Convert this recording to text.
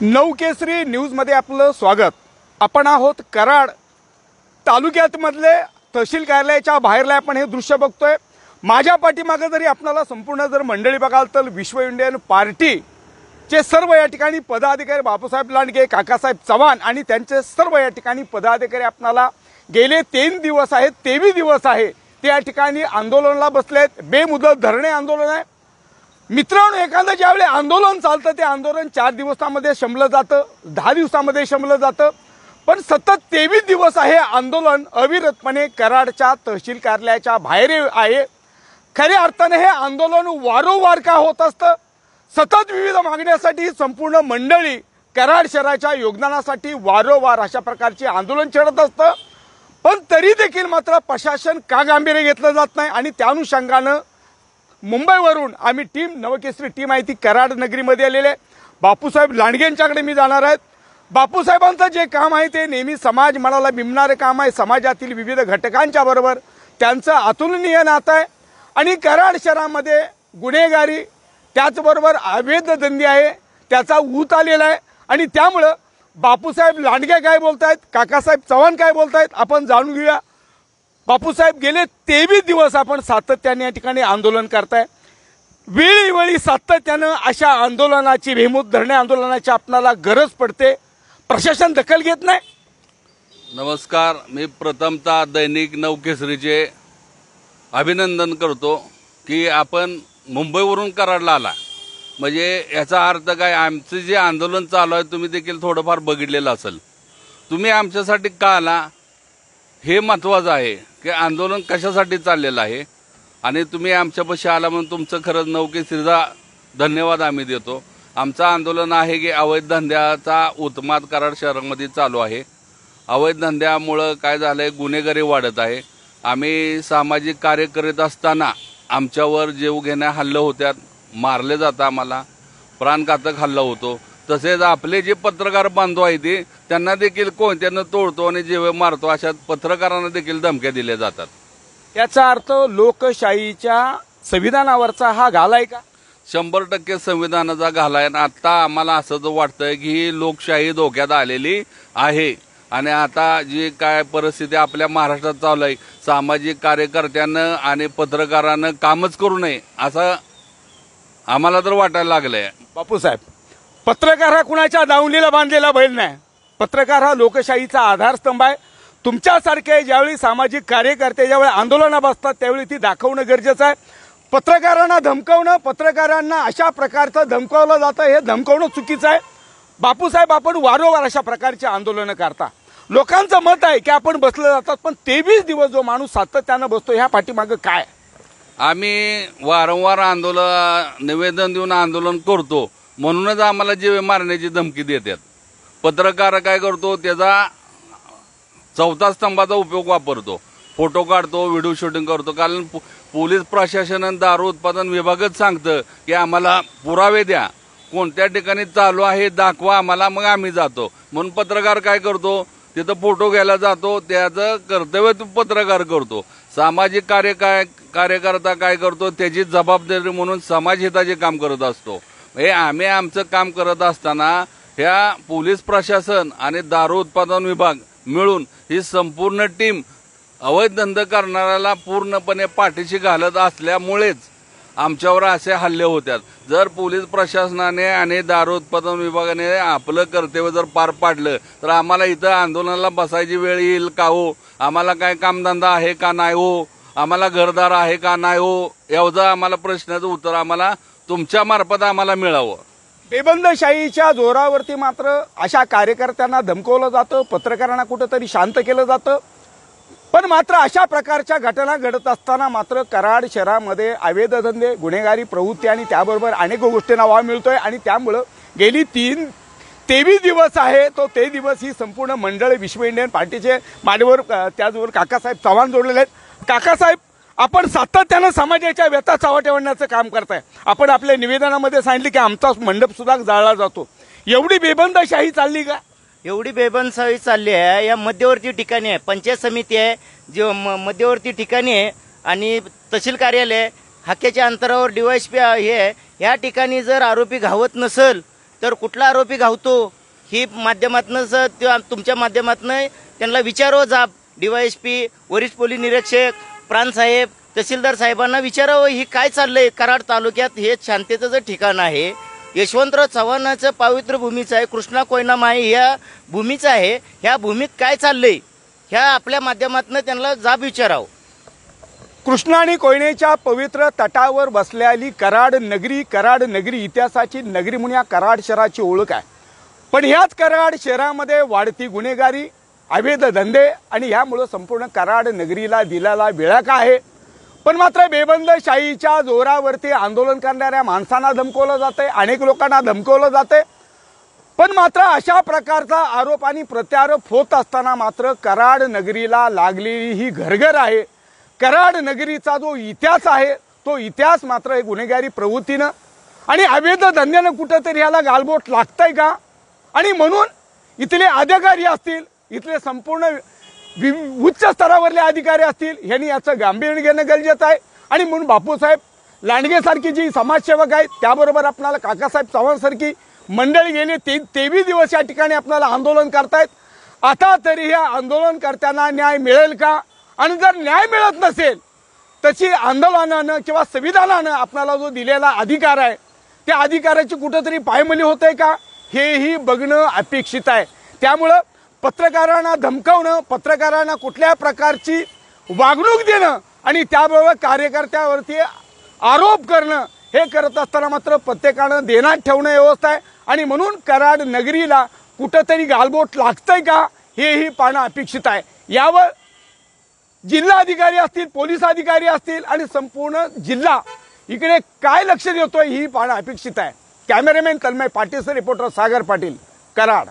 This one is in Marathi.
नवकेसरी न्यूजमध्ये आपलं स्वागत। आपण आहोत कराड तालुक्यात मधले तहसील कार्यालयाच्या बाहेरला आपण हे दृश्य बघतोय। माझ्या पाठीमागे जरी आपल्याला संपूर्ण जर मंडळी बघाल तर विश्व इंडियन पार्टीचे सर्व या ठिकाणी पदाधिकारी बापूसाहेब लांडगे, काकासाहेब चव्हाण आणि त्यांचे सर्व या ठिकाणी पदाधिकारी आपल्याला गेले 3 दिवस आहेत, 23 दिवस आहे ते या ठिकाणी आंदोलनाला बसलेत। बेमुदत धरणे आंदोलन आहे मित्रांनो। एखादं ज्यावेळी आंदोलन चालतं ते आंदोलन 4 दिवसांमध्ये शमलं जातं, 10 दिवसांमध्ये शमलं जातं, पण सतत 23 दिवस आहे आंदोलन अविरतपणे कराडच्या तहसील कार्यालयाच्या बाहेर आहे। खऱ्या अर्थाने हे आंदोलन वारंवार का होत असतं? सतत विविध मागण्यासाठी संपूर्ण मंडळी कराड शहराच्या योगदानासाठी वारंवार अशा प्रकारचे आंदोलन छेडत असतं, पण तरी देखील मात्र प्रशासन का गांभीर्य घेतलं जात नाही। आणि त्या अनुषंगानं मुंबईवरून आम्ही टीम नवकेसरी टीम आहे ती कराड नगरीमध्ये आलेले बापूसाहेब लांडगेंच्याकडे मी जाणार आहे। बापूसाहेबांचं जे काम आहे ते नेहमी समाज मनाला बिंबणारे काम आहे। समाजातील विविध घटकांच्या बरोबर त्यांचं अतुलनीय नातं आहे आणि कराड शहरामध्ये गुन्हेगारी त्याचबरोबर अवैध धंदे आहे त्याचा ऊत आलेला आहे। आणि त्यामुळे बापूसाहेब लांडगे काय बोलतायत, काकासाहेब चव्हाण काय बोलतायत आपण जाणून घेऊया। बापूसाहेब गेले 23 दिवस आपण सातत्याने या ठिकाणी आंदोलन करताय, वेळोवेळी सातत्यानं अशा आंदोलनाची बेमुदत धरणे आंदोलनाची आपल्याला गरज पडते, प्रशासन दखल घेत नाही। नमस्कार, मी प्रथमतः दैनिक नवकेसरीचे अभिनंदन करतो की आपण मुंबईवरून कराडला आला, म्हणजे याचा अर्थ काय आमचं जे आंदोलन चालू आहे तुम्ही देखील थोडंफार बघितलेलं असेल। तुम्ही आमच्यासाठी का आला हे महत्त्वाचं आहे की आंदोलन कशासाठी चाललेलं आहे आणि तुम्ही आमच्यापाशी आला म्हणून तुमचं खरंच नवकेसरीचा धन्यवाद आम्ही देतो। आमचं आंदोलन आहे की अवैध धंद्याचा उत्माद कराड शहरामध्ये चालू आहे। अवैध धंद्यामुळं काय झालंय, गुन्हेगारी वाढत आहे। आम्ही सामाजिक कार्य करीत असताना आमच्यावर जीवघेण्या हल्ले होत्यात, मारले जातं, आम्हाला प्राणघातक हल्ला होतो। तसेच आपले जे पत्रकार बांधव आहेत त्यांना देखील कोणत्यानं तोडतो आणि जीव मारतो, अशा पत्रकारांना देखील धमक्या दिल्या जातात। याचा अर्थ लोकशाहीच्या संविधानावरचा हा घाला आहे का? 100% संविधानाचा घाला आहे। आता आम्हाला असं वाटतंय की ही लोकशाही धोक्यात आलेली आहे आणि आता जी काय परिस्थिती आपल्या महाराष्ट्रात चालू आहे, सामाजिक कार्यकर्त्यांना आणि पत्रकारांना कामच करू नये असं आम्हाला तर वाटायला लागलंय। बापूसाहेब, पत्रकार हा कुणाच्या दावणीला बांधलेला बैल नाही, पत्रकार हा लोकशाहीचा आधारस्तंभ आहे। तुमच्यासारखे ज्यावेळी सामाजिक कार्यकर्ते ज्यावेळी आंदोलना बसतात त्यावेळी ती दाखवणं गरजेचं आहे। पत्रकारांना धमकावणं, पत्रकारांना अशा प्रकारचं धमकावलं जातं, हे धमकावणं चुकीचं आहे। बापूसाहेब, आपण वारंवार अशा प्रकारचे आंदोलनं करता, लोकांचं मत आहे की आपण बसलं जातात, पण 23 दिवस जो माणूस सातत्यानं बसतो ह्या पाठीमागं काय? आम्ही वारंवार निवेदन देऊन आंदोलन करतो म्हणूनच आम्हाला जीवे मारण्याची धमकी देतात। पत्रकार काय करतो, त्याचा चौथा स्तंभाचा उपयोग वापरतो, फोटो काढतो, व्हिडिओ शूटिंग करतो। कारण पोलीस प्रशासन दारू उत्पादन विभागच सांगतं की आम्हाला पुरावे द्या, कोणत्या ठिकाणी चालू आहे दाखवा आम्हाला, मग आम्ही जातो। म्हणून पत्रकार काय करतो, तिथं फोटो घ्यायला जातो, त्याचं कर्तव्य पत्रकार करतो। सामाजिक कार्यकर्ता काय करतो, त्याची जबाबदारी म्हणून समाजहिताचे काम करत असतो। हे आम्ही आमचं काम करत असताना ह्या पोलीस प्रशासन आणि दारू उत्पादन विभाग मिळून ही संपूर्ण टीम अवैध धंदा करणाऱ्याला पूर्णपणे पाठीशी घालत असल्यामुळेच आमच्यावर असे हल्ले होतात। जर पोलीस प्रशासनाने आणि दारू उत्पादन विभागाने आपलं कर्तव्य जर पार पाडलं तर आम्हाला इथं आंदोलनाला बसायची वेळ येईल का हो? आम्हाला काय कामधंदा आहे का नाही हो? आम्हाला घरदार आहे का नाही हो? एवढा आम्हाला प्रश्नाचं उत्तर आम्हाला तुमच्या मार्फत आम्हाला मिळावं। बेबंदशाहीच्या जोरावरती मात्र अशा कार्यकर्त्यांना धमकवलं जातं, पत्रकारांना कुठेतरी शांत केलं जातं, पण मात्र अशा प्रकारच्या घटना घडत असताना मात्र कराड शहरामध्ये अवैध धंदे, गुन्हेगारी प्रवृत्ती आणि त्याबरोबर अनेक गोष्टींना वाव मिळतोय। आणि त्यामुळं गेली 23 दिवस आहे तो ते दिवस ही संपूर्ण मंडळ विश्व इंडियन पार्टीचे मान्यवर त्याचबरोबर काकासाहेब चव्हाण जोडलेले आहेत। काकासाहेब, आपण सातत्यानं समाजाच्या व्यथा चावटवण्याचं काम करताय। आपण आपल्या निवेदनामध्ये सांगितले की आमचा मंडप सुद्धा जाळला जातो, एवढी बेबंदशाही चालली का? एवढी बेबंदशाही चालली आहे। या मध्यवर्ती ठिकाणी आहे, पंचायत समिती आहे जे मध्यवर्ती ठिकाणी आहे आणि तहसील कार्यालय हाकेच्या अंतरावर DYSP हे या ठिकाणी जर आरोपी घावत नसेल तर कुठला आरोपी घावतो ही माध्यमातनं तुमच्या माध्यमातनं त्यांना विचारावं जाब DYSP वरिष्ठ पोलीस निरीक्षक प्रांतसाहेब तहसीलदार साहेबांना विचारावं ही काय चाललंय. कराड तालुक्यात हे शांततेचं ठिकाण आहे. यशवंतराव चव्हाणाचं पवित्र भूमीचं आहे. कृष्णा कोयना माई या भूमीचं आहे. ह्या भूमीत काय चाललंय ह्या आपल्या माध्यमातून त्यांना जाब विचारावं. कृष्णा आणि कोयनेच्या पवित्र तटावर बसलेली कराड नगरी इतिहासाची नगरी म्हणून या कराड शहराची ओळख आहे. पण ह्याच कराड शहरामध्ये वाढती गुन्हेगारी, अवैध धंदे आणि ह्यामुळे संपूर्ण कराड नगरीला दिलेला विळखा आहे. पण मात्र बेबंदशाहीच्या जोरावरती आंदोलन करणाऱ्या माणसांना धमकवलं जातंय, अनेक लोकांना धमकवलं जातंय. पण मात्र अशा प्रकारचा आरोप आणि प्रत्यारोप होत असताना मात्र कराड नगरीला लागलेली ही घरघर आहे. कराड नगरीचा जो इतिहास आहे तो इतिहास मात्र गुन्हेगारी प्रवृत्तीनं आणि अवैध धंद्यानं कुठंतरी ह्याला गालबोट लागतंय का. आणि म्हणून इथले अधिकारी असतील, इथले संपूर्ण उच्च स्तरावरले अधिकारी असतील, यांनी याचं गांभीर्य घेणं गरजेचं आहे. आणि म्हणून बापूसाहेब लांडगे सारखी जी समाजसेवक आहेत, त्याबरोबर आपल्याला काकासाहेब चव्हाण सारखी मंडळी गेले 23 दिवस या ठिकाणी आपल्याला आंदोलन करतायत. आता तरी ह्या आंदोलनकर्त्यांना न्याय मिळेल का. आणि जर न्याय मिळत नसेल तशी आंदोलनानं किंवा संविधानानं आपल्याला जो दिलेला अधिकार आहे त्या अधिकाराची कुठंतरी पायमली होते का हेही बघणं अपेक्षित आहे. त्यामुळं पत्रकारांना धमकावणं, पत्रकारांना कुठल्या प्रकारची वागणूक देणं आणि त्याबरोबर कार्यकर्त्यावरती आरोप करणं हे करत असताना मात्र प्रत्येकानं देण्यात ठेवणं व्यवस्था आहे. आणि म्हणून कराड नगरीला कुठंतरी गालबोट लागतंय का हेही पाहणं अपेक्षित आहे. यावर जिल्हा अधिकारी असतील, पोलीस अधिकारी असतील आणि संपूर्ण जिल्हा इकडे काय लक्ष देतोय ही पाहणं अपेक्षित आहे. Cameraman Tanmay Patil, reporter Sagar Patil, Karad.